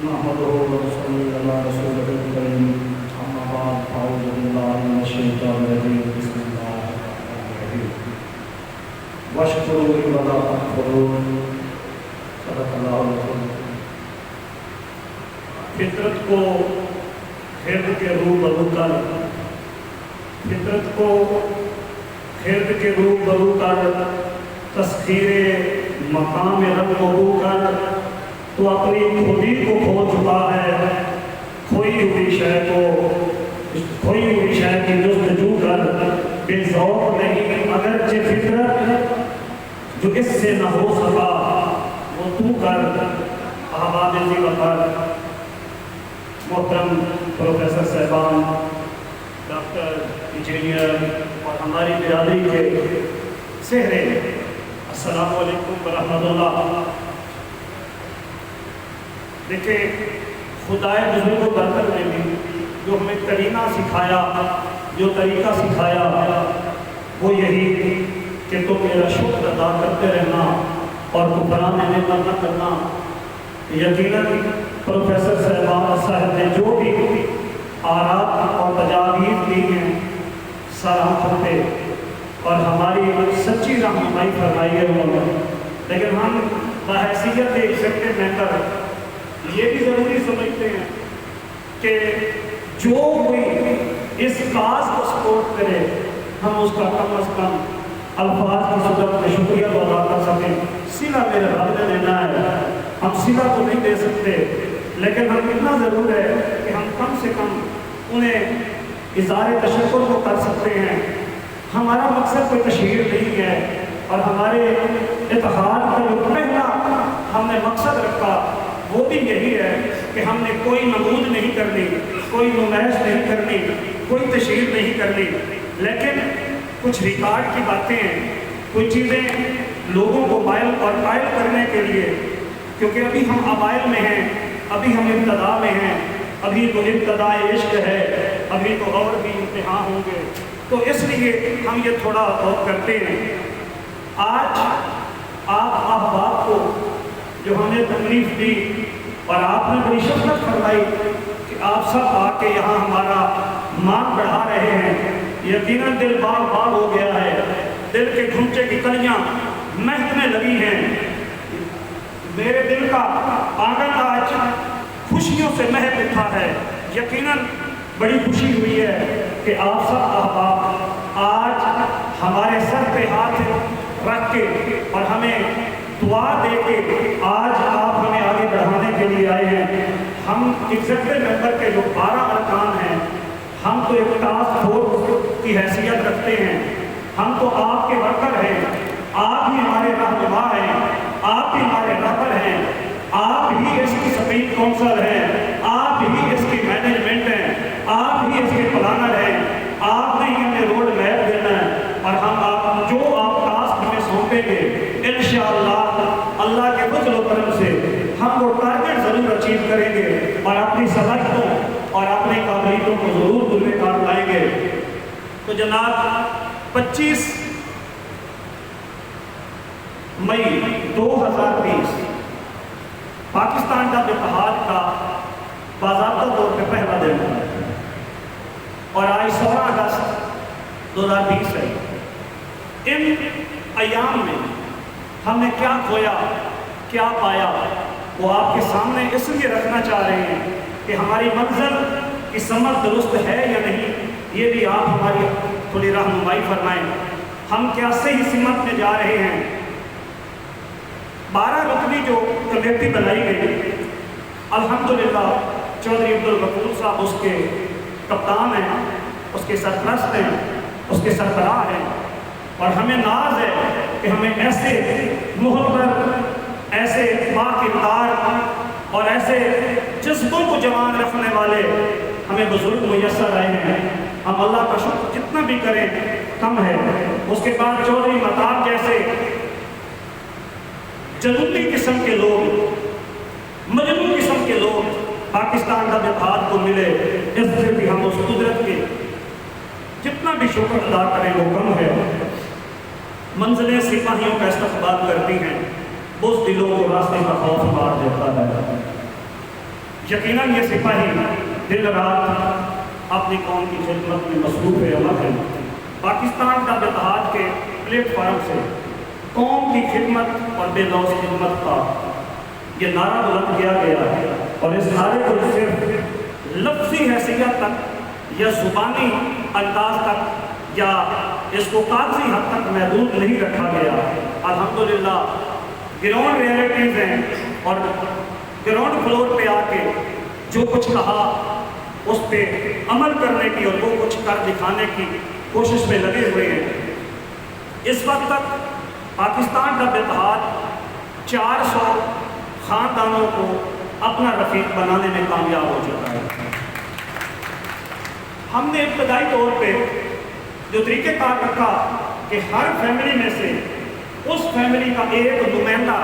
نحمده ونصلي على رسوله الكريم أما بعد فأعوذ بالله من الشيطان الرجيم بسم الله الرحمن الرحيم واشكروا لي ولا تكفرون صدق الله العظيم. فطرت کو خرد کے روبرو کر فطرت کو خرد کے روبرو کر تسخیر مقام رب کو کر تو اپنی خودی کو کھو چکا ہے. کھوئی ہوئی شے کی جستجو کر بے ذوق نہیں اگرچہ فطرت جو اس سے نہ ہو سکا وہ تو کر احباب ذی وقار. محترم پروفیسر صاحبان، ڈاکٹر انجینئر اور ہماری برادری کے سہرے، السلام علیکم ورحمۃ اللہ. دیکھیں، خدائے بزرگ و برکت نے بھی جو ہمیں کرینہ سکھایا، جو طریقہ سکھایا، وہ یہی کہ تم میرا شکر ادا کرتے رہنا اور کفران نعمت نہ کرنا. یقیناً پروفیسر صاحب نے جو بھی آرات اور تجاویز دی ہیں سراہم پہ اور ہماری سچی رہنمائی فرمائی ہے انہوں نے، لیکن ہم بحیثیت ایگزیکٹو ممبر یہ بھی ضروری سمجھتے ہیں کہ جو کوئی اس کاز کو سپورٹ کرے ہم اس کا کم از کم الفاظ کی صورت میں شکریہ ادا کر سکیں. صلہ میرے رب نے دینا ہے، ہم صلہ تو نہیں دے سکتے، لیکن ہم اتنا ضرور ہے کہ ہم کم سے کم انہیں اظہار تشکر کو کر سکتے ہیں. ہمارا مقصد کوئی تشہیر نہیں ہے اور ہمارے اتحاد کا جو پہلا ہم نے مقصد رکھا وہ بھی یہی ہے کہ ہم نے کوئی نمود نہیں کرنی، کوئی نمائش نہیں کرنی، کوئی تشہیر نہیں کرنی، لیکن کچھ ریکارڈ کی باتیں ہیں، کچھ چیزیں لوگوں کو مائل اور قائل کرنے کے لیے، کیونکہ ابھی ہم اوائل میں ہیں، ابھی ہم ابتدا میں ہیں، ابھی تو ابتدائے عشق ہے، ابھی تو اور بھی امتحان ہوں گے، تو اس لیے ہم یہ تھوڑا غور کرتے ہیں. آج آپ احباب کو جو ہمیں تکلیف دی اور آپ نے بڑی شفقت فرمائی کہ آپ سب آ کے یہاں ہمارا مان بڑھا رہے ہیں، یقیناً دل باغ باغ ہو گیا ہے، دل کے ڈھونچے کی کلیاں مہکنے لگی ہیں. میرے دل کا آنگن آج خوشیوں سے مہک اٹھا ہے. یقیناً بڑی خوشی ہوئی ہے کہ آپ سب احباب آج ہمارے سر پہ ہاتھ رکھ کے اور ہمیں دعا دے کے آج آپ ہمیں آگے بڑھانے کے لیے آئے ہیں. ہم ایگزیکٹو ممبر کے جو 12 ارکان ہیں، ہم تو ایک ٹاسک فورس کی حیثیت رکھتے ہیں، ہم تو آپ کے ورکر ہیں، آپ ہی ہمارے رہنما ہیں، آپ ہی ہمارے رہبر ہیں، آپ ہی اس کی سپریم کونسل ہیں، آپ ہی اس کی مینجمنٹ ہیں، آپ ہی اس کے پلانر ہیں، آپ نے ہی ہمیں روڈ میپ دینا ہے اور ہم آپ جو آپ ٹاسک ہمیں سونپیں گے انشاءاللہ اللہ کے فضل و کرم سے ہم وہ ٹارگٹ ضرور اچیو کریں گے اور اپنی صلاحیتوں اور اپنی قابلیتوں کو ضرور دل میں کار لائیں گے. تو جناب 25 مئی 2020 پاکستان کا اتحاد کا باضابطہ طور پہ پہلا دن ہے اور آج 16 اگست 2020 ہے. ان ایام میں ہم نے کیا کھویا، کیا پایا، وہ آپ کے سامنے اس لیے رکھنا چاہ رہے ہیں کہ ہماری منزل کی سمت درست ہے یا نہیں، یہ بھی آپ ہماری تھوڑی رہنمائی فرمائیں. ہم کیا صحیح سمت میں جا رہے ہیں؟ 12 رکنی جو کمیٹی بنائی گئی، الحمدللہ چودھری عبدالغفور صاحب اس کے کپتان ہیں، اس کے سرپرست ہیں، اس کے سربراہ ہیں اور ہمیں ناز ہے کہ ہمیں ایسے محبت، ایسے باکردار اور ایسے جذبوں کو جوان رکھنے والے ہمیں بزرگ میسر آئے ہیں. ہم اللہ کا شکر جتنا بھی کریں کم ہے. اس کے بعد چودھری متاب جیسے جنوبی قسم کے لوگ، مجنون قسم کے لوگ پاکستان کا اتحاد کو ملے، اس سے بھی ہم اس قدرت کے جتنا بھی شکر ادا کریں وہ کم ہے. منزلیں سپاہیوں کا استقبال کرتی ہیں، بس دلوں کو راستے کا خوف مار دیتا ہے. یقیناً یہ سپاہی دن رات اپنی قوم کی خدمت میں مصروف عمل ہے۔ پاکستان کا اتحاد کے پلیٹ فارم سے قوم کی خدمت اور بے لوث خدمت کا یہ نعرہ بلند کیا گیا ہے، اور اس نعرے کو صرف لفظی حیثیت تک یا زبانی انداز تک یا اس کو کاغذی حد تک محدود نہیں رکھا گیا۔ الحمدللہ گراؤنڈ ریئلٹیز ہیں، اور گراؤنڈ فلور پہ آ کے جو کچھ کہا اس پہ عمل کرنے کی اور وہ کچھ کر دکھانے کی کوشش میں لگے ہوئے ہیں۔ اس وقت تک پاکستان کا اتحاد 400 خاندانوں کو اپنا رفیق بنانے میں کامیاب ہو چکا ہے۔ ہم نے ابتدائی طور پہ جو طریقہ کار رکھا کہ ہر فیملی میں سے اس فیملی کا ایک نمائندہ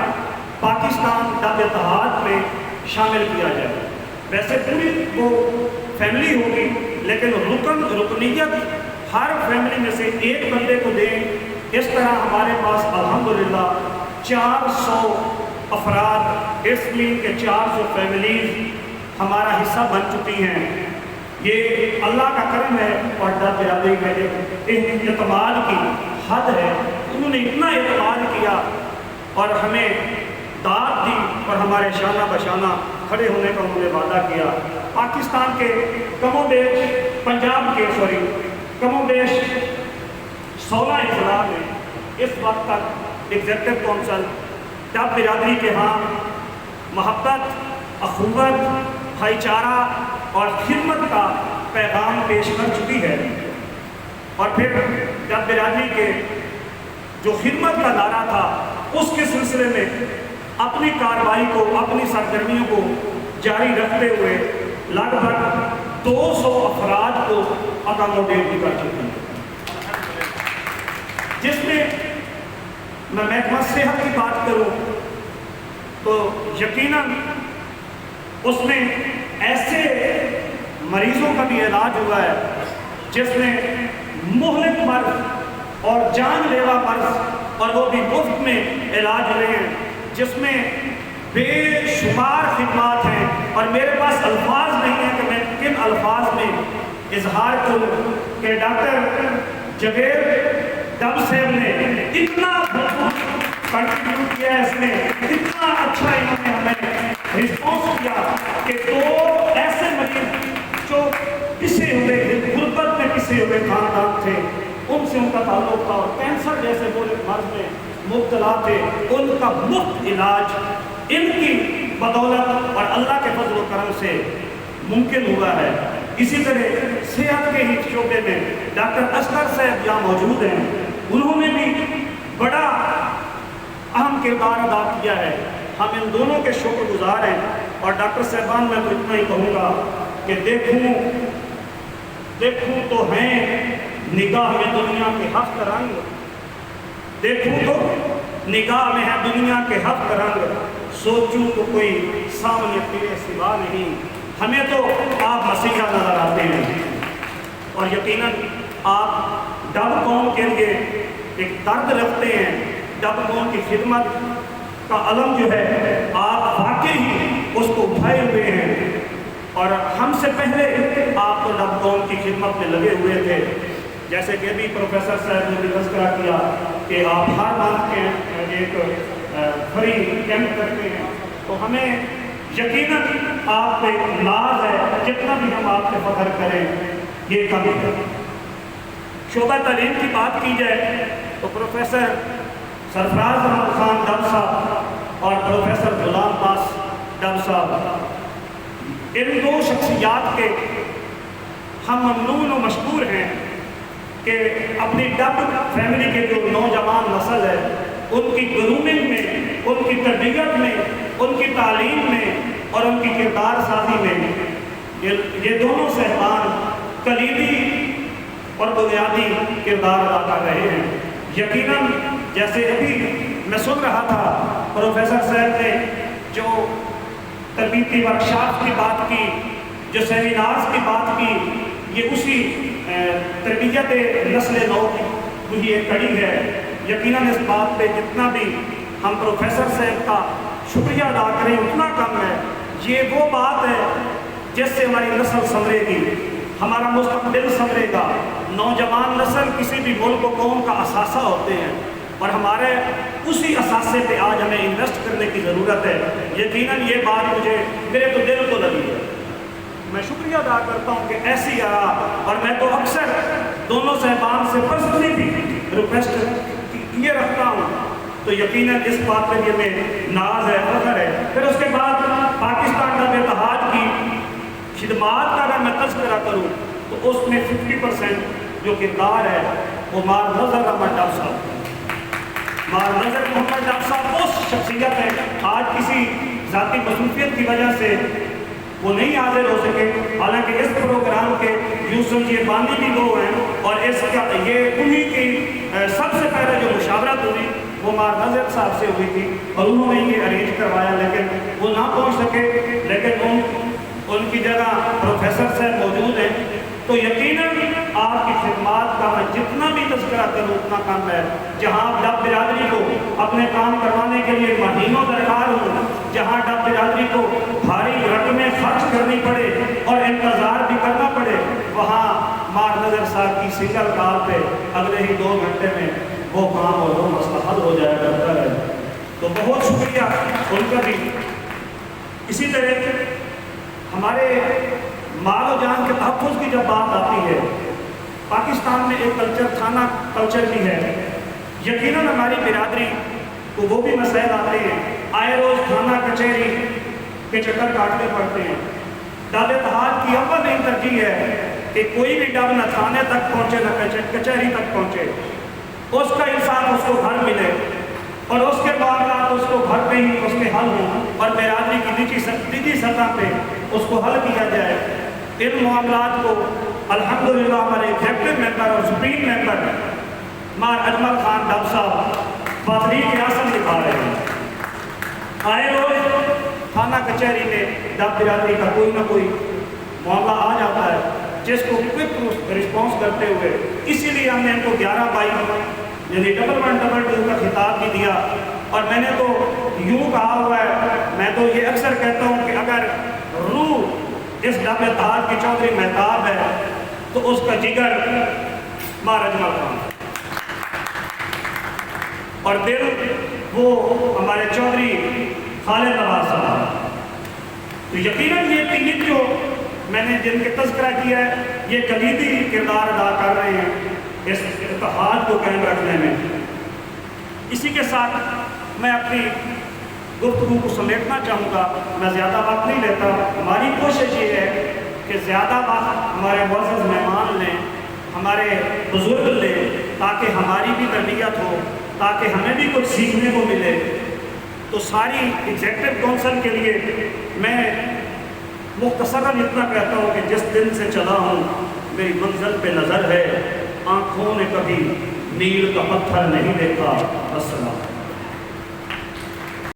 پاکستان کا اتحاد میں شامل کیا جائے۔ ویسے پوری وہ فیملی ہوگی، لیکن رکنیت ہر فیملی میں سے ایک بندے کو دیں۔ اس طرح ہمارے پاس الحمدللہ 400 افراد، اس مین کے 400 فیملیز ہمارا حصہ بن چکی ہیں۔ یہ اللہ کا کرم ہے، اور ڈر برادری میں ایک اعتماد کی حد ہے۔ انہوں نے اتنا اعتماد کیا اور ہمیں داد دی، اور ہمارے شانہ بشانہ کھڑے ہونے کا انہوں نے وعدہ کیا۔ پاکستان کے کم و بیش کم و بیش 16 اضلاع میں اس وقت تک ایگزیکٹو کونسل ڈب برادری کے ہاں محبت، اخوت، بھائی چارہ اور خدمت کا پیغام پیش کر چکی ہے۔ اور پھر ڈب برادری کے جو خدمت کا نعرہ تھا، اس کے سلسلے میں اپنی کارروائی کو، اپنی سرگرمیوں کو جاری رکھتے ہوئے لگ بھگ 200 افراد کو اکاموڈیٹ بھی کر چکی ہے، جس میں میں محکمہ صحت کی بات کروں تو یقیناً اس میں ایسے مریضوں کا بھی علاج ہوا ہے جس میں مہلک مرض اور جان لیوا مرض، اور وہ بھی مفت میں علاج ہوئے ہیں، جس میں بے شمار خدمات ہیں، اور میرے پاس الفاظ نہیں ہیں کہ میں کن الفاظ میں اظہار کروں کہ ڈاکٹر جبیر ڈب صاحب نے اتنا کنٹریبیوٹ کیا ہے، اس نے اتنا اچھا انہوں نے ہمیں رسپانس کیا کہ 2 ایسے مریض جو پسے ہوئے غربت میں پسے ہوئے خاندان تھے، ان سے ان کا تعلق تھا، اور کینسر جیسے مرض میں مبتلا تھے، ان کا مفت علاج ان کی بدولت اور اللہ کے فضل و کرم سے ممکن ہوا ہے۔ اسی طرح صحت کے ہی شعبے میں ڈاکٹر اصغر صاحب یہاں موجود ہیں، انہوں نے بھی بڑا اہم کردار ادا کیا ہے۔ ہم ان دونوں کے شکر گزار ہیں، اور ڈاکٹر صاحبان میں تو اتنا ہی کہوں گا کہ دیکھوں تو ہیں نگاہ میں دنیا کے ہفت رنگ، دیکھوں تو نگاہ میں ہے دنیا کے ہفت رنگ، سوچوں تو کوئی سامنے تیرے سوا نہیں، ہمیں تو آپ مسیحا نظر آتے ہیں، اور یقیناً آپ ڈب قوم کے لیے ایک درد رکھتے ہیں۔ ڈب قوم کی خدمت کا علم جو ہے آپ واقعی اس کو اٹھائے ہوئے ہیں، اور ہم سے پہلے آپ تو ڈب قوم کی خدمت میں لگے ہوئے تھے۔ جیسے کہ بھی پروفیسر صاحب نے بھی تذکرہ کیا کہ آپ ہر منتھ کے ایک فری کیمپ کرتے ہیں، تو ہمیں یقیناً آپ پہ ناز ہے، جتنا بھی ہم آپ پہ فخر کریں یہ کم ہے۔ شعبہ تعلیم کی بات کی جائے تو پروفیسر سرفراز احمد خان ڈب صاحب اور پروفیسر غلام پاس ڈب صاحب، ان 2 شخصیات کے ہم ممنون و مشکور ہیں کہ اپنی ڈب فیملی کے جو نوجوان نسل ہے، ان کی گرومنگ میں، ان کی تربیت میں، ان کی تعلیم میں اور ان کی کردار سازی میں یہ دونوں صاحبان کلیدی اور بنیادی کردار ادا کر رہے ہیں۔ یقیناً جیسے ابھی میں سن رہا تھا پروفیسر صاحب نے جو تربیتی ورکشاپ کی بات کی، جو سیمینارز کی بات کی، یہ اسی تربیت نسل نو کی ایک کڑی ہے۔ یقیناً اس بات پہ جتنا بھی ہم پروفیسر صاحب کا شکریہ ادا کریں اتنا کم ہے۔ یہ وہ بات ہے جس سے ہماری نسل سنورے گی، ہمارا مستقبل سنورے گا۔ نوجوان نسل کسی بھی ملک و قوم کا اثاثہ ہوتے ہیں، اور ہمارے اسی اثاثے پہ آج ہمیں انویسٹ کرنے کی ضرورت ہے۔ یقیناً یہ بات مجھے میرے تو دل کو لگی ہے۔ میں شکریہ ادا کرتا ہوں کہ ایسی آرا، اور میں تو اکثر دونوں صاحبان سے پرسنلی بھی ریکویسٹ یہ رکھتا ہوں، تو یقیناً اس بات پہ یہ میں ناز ہے، فخر ہے۔ پھر اس کے بعد پاکستان کا اتحاد کی خدمات کا اگر میں تذکرہ کروں تو اس میں 50% جو کردار ہے وہ مار نظر احمد ڈاکٹر صاحب، مار نظر محمد ڈاکٹر صاحب وہ شخصیت ہے، آج کسی ذاتی مصروفیت کی وجہ سے وہ نہیں حاضر ہو سکے، حالانکہ اس پروگرام کے یوسف جی بانی بھی وہ ہیں، اور اس کا یہ انہی کی سب سے پہلے جو مشاورت ہوئی وہ مار نظر صاحب سے ہوئی تھی، اور انہوں نے یہ ارینج کروایا، لیکن وہ نہ پہنچ سکے، لیکن ان کی جگہ پروفیسر صاحب موجود ہیں۔ تو یقیناً آپ کی خدمات کا میں جتنا بھی تذکرہ کروں اتنا کم ہے۔ جہاں ڈب برادری کو اپنے کام کروانے کے لیے مہینوں درکار ہوں، جہاں ڈب برادری کو بھاری رقمیں خرچ کرنی پڑے اور انتظار بھی کرنا پڑے، وہاں مار نظر صاحب کی سنگل کال پہ اگلے ہی 2 گھنٹے میں وہ کام اور وہ مسئلہ حل ہو جایا کرتا ہے۔ تو بہت شکریہ ان کا بھی۔ اسی طرح ہمارے مال و جان کے تحفظ کی جب بات آتی ہے، پاکستان میں ایک کلچر تھانہ کلچر بھی ہے۔ یقیناً ہماری برادری کو وہ بھی مسائل آتے ہیں، آئے روز تھانہ کچہری کے چکر کاٹنے پڑتے ہیں۔ ڈب اتحاد کی اول نہیں ترجیح ہے کہ کوئی بھی ڈب نہ تھانے تک پہنچے نہ کچہری تک پہنچے، اس کا انصاف اس کو گھر ملے، اور اس کے معاملات اس کو گھر پہ ہی اس کے حل ہوں، اور برادری کی نجی سطح پہ اس کو حل کیا جائے۔ ان معاملات کو الحمدللہ ہمارے ایگزیکٹو ممبر اور سپریم ممبر مار اجمل خان ڈب صاحب بطریق ریاست دکھا رہے ہیں۔ آئے روز تھانہ کچہری میں ڈب برادری کا کوئی نہ کوئی معاملہ آ جاتا ہے، جس کو کوئک رسپانس کرتے ہوئے اسی لیے ہم نے ان کو 11/22 یعنی 11/22 کا خطاب بھی دیا۔ اور میں نے تو یوں کہا ہوا ہے، میں تو یہ اکثر کہتا ہوں کہ اگر روح اس ڈب اتحاد کی چودھری مہتاب ہے تو اس کا جگر مار اجمل خان، اور دل وہ ہمارے چودھری خالد نواز صاحب۔ تو یقیناً یہ 3 جو میں نے جن کے تذکرہ کیا ہے، یہ کلیدی کردار ادا کر رہے ہیں اس اتحاد کو قائم رکھنے میں۔ اسی کے ساتھ میں اپنی گفتگو کو سمیٹنا چاہوں گا، میں زیادہ وقت نہیں لیتا۔ ہماری کوشش یہ ہے کہ زیادہ وقت ہمارے معزز مہمان لیں، ہمارے بزرگ لیں، تاکہ ہماری بھی تربیت ہو، تاکہ ہمیں بھی کچھ سیکھنے کو ملے۔ تو ساری ایگزیکٹو کونسل کے لیے میں مختصراً اتنا کہتا ہوں کہ جس دن سے چلا ہوں میری منزل پہ نظر ہے، آنکھوں نے کبھی نیل کا پتھر نہیں دیکھا۔ السلام۔